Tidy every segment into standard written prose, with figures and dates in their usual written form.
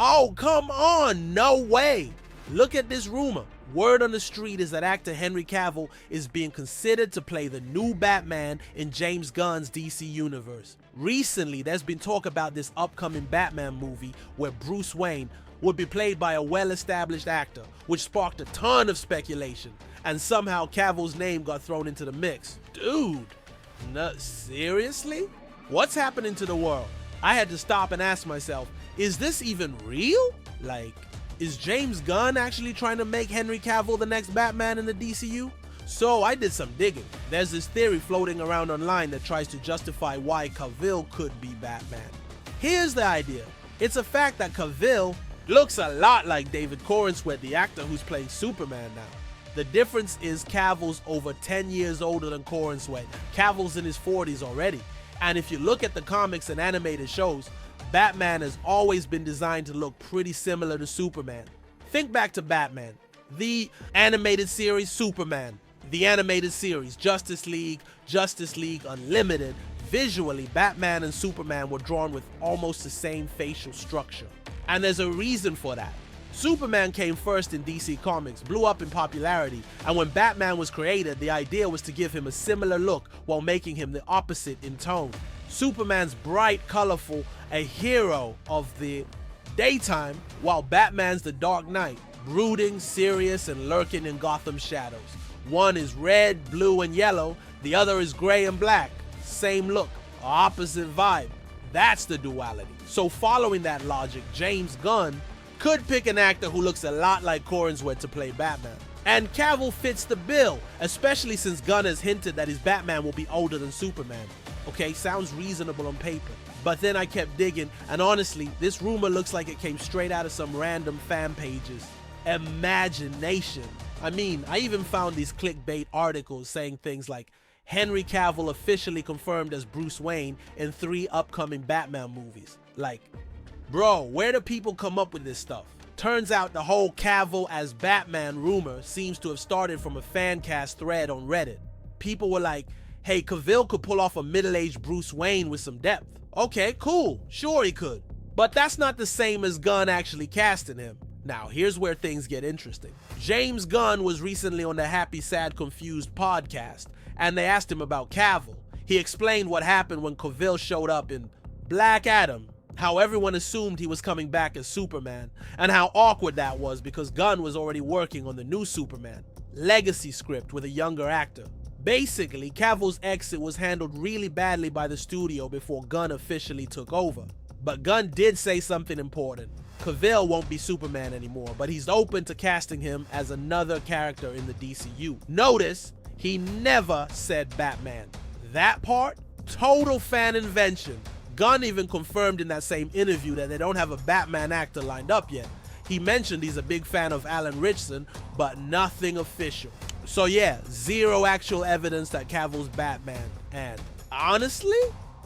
Oh, come on, no way. Look at this rumor. Word on the street is that actor Henry Cavill is being considered to play the new Batman in James Gunn's DC universe. Recently, there's been talk about this upcoming Batman movie where Bruce Wayne would be played by a well-established actor, which sparked a ton of speculation, and somehow Cavill's name got thrown into the mix. Dude, seriously? What's happening to the world? I had to stop and ask myself, is this even real? Like, is James Gunn actually trying to make Henry Cavill the next Batman in the DCU? So I did some digging. There's this theory floating around online that tries to justify why Cavill could be Batman. Here's the idea. It's a fact that Cavill looks a lot like David Corenswet, the actor who's playing Superman now. The difference is Cavill's over 10 years older than Corenswet. Cavill's in his 40s already. And if you look at the comics and animated shows, Batman has always been designed to look pretty similar to Superman. Think back to Batman, the animated series Superman, the animated series Justice League Unlimited. Visually, Batman and Superman were drawn with almost the same facial structure. And there's a reason for that. Superman came first in DC Comics, blew up in popularity, and when Batman was created, the idea was to give him a similar look while making him the opposite in tone. Superman's bright, colorful, a hero of the daytime, while Batman's the Dark Knight, brooding, serious, and lurking in Gotham's shadows. One is red, blue, and yellow, the other is gray and black. Same look, opposite vibe. That's the duality. So following that logic, James Gunn could pick an actor who looks a lot like Corenswet to play Batman. And Cavill fits the bill, especially since Gunn has hinted that his Batman will be older than Superman. Okay, sounds reasonable on paper. But then I kept digging, and honestly, this rumor looks like it came straight out of some random fan pages. Imagination. I mean, I even found these clickbait articles saying things like, Henry Cavill officially confirmed as Bruce Wayne in 3 upcoming Batman movies. Like, bro, where do people come up with this stuff? Turns out the whole Cavill as Batman rumor seems to have started from a fan cast thread on Reddit. People were like, hey, Cavill could pull off a middle-aged Bruce Wayne with some depth. Okay, cool, sure he could. But that's not the same as Gunn actually casting him. Now, here's where things get interesting. James Gunn was recently on the Happy Sad Confused podcast, and they asked him about Cavill. He explained what happened when Cavill showed up in Black Adam, how everyone assumed he was coming back as Superman, and how awkward that was because Gunn was already working on the new Superman legacy script with a younger actor. Basically, Cavill's exit was handled really badly by the studio before Gunn officially took over. But Gunn did say something important. Cavill won't be Superman anymore, but he's open to casting him as another character in the DCU. Notice, he never said Batman. That part, total fan invention. Gunn even confirmed in that same interview that they don't have a Batman actor lined up yet. He mentioned he's a big fan of Alan Ritchson, but nothing official. So yeah, zero actual evidence that Cavill's Batman. And honestly,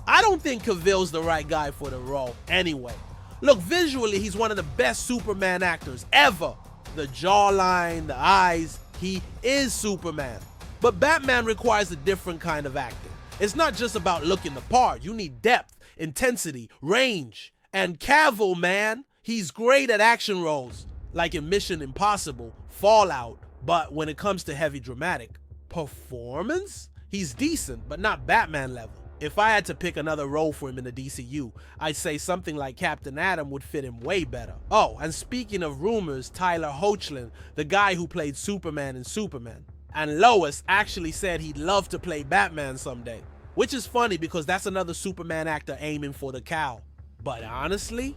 I don't think Cavill's the right guy for the role anyway. Look, visually, he's one of the best Superman actors ever. The jawline, the eyes, he is Superman. But Batman requires a different kind of acting. It's not just about looking the part. You need depth, intensity, range. And Cavill, man, he's great at action roles, like in Mission Impossible, Fallout. But when it comes to heavy dramatic performance, he's decent, but not Batman level. If I had to pick another role for him in the DCU, I'd say something like Captain Atom would fit him way better. Oh, and speaking of rumors, Tyler Hoechlin, the guy who played Superman in Superman, and Lois actually said he'd love to play Batman someday. Which is funny because that's another Superman actor aiming for the cowl. But honestly,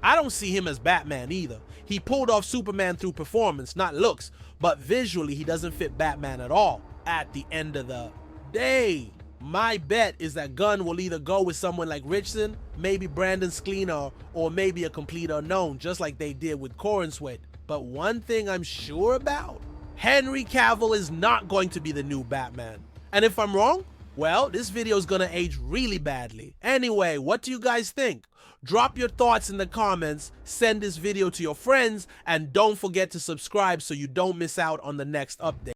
I don't see him as Batman either. He pulled off Superman through performance, not looks, but visually he doesn't fit Batman at all. At the end of the day, my bet is that Gunn will either go with someone like Ritchson, maybe Brandon Sklenar, or maybe a complete unknown, just like they did with Corenswet. But one thing I'm sure about, Henry Cavill is not going to be the new Batman. And if I'm wrong, well, this video is gonna age really badly. Anyway, what do you guys think? Drop your thoughts in the comments, send this video to your friends, and don't forget to subscribe so you don't miss out on the next update.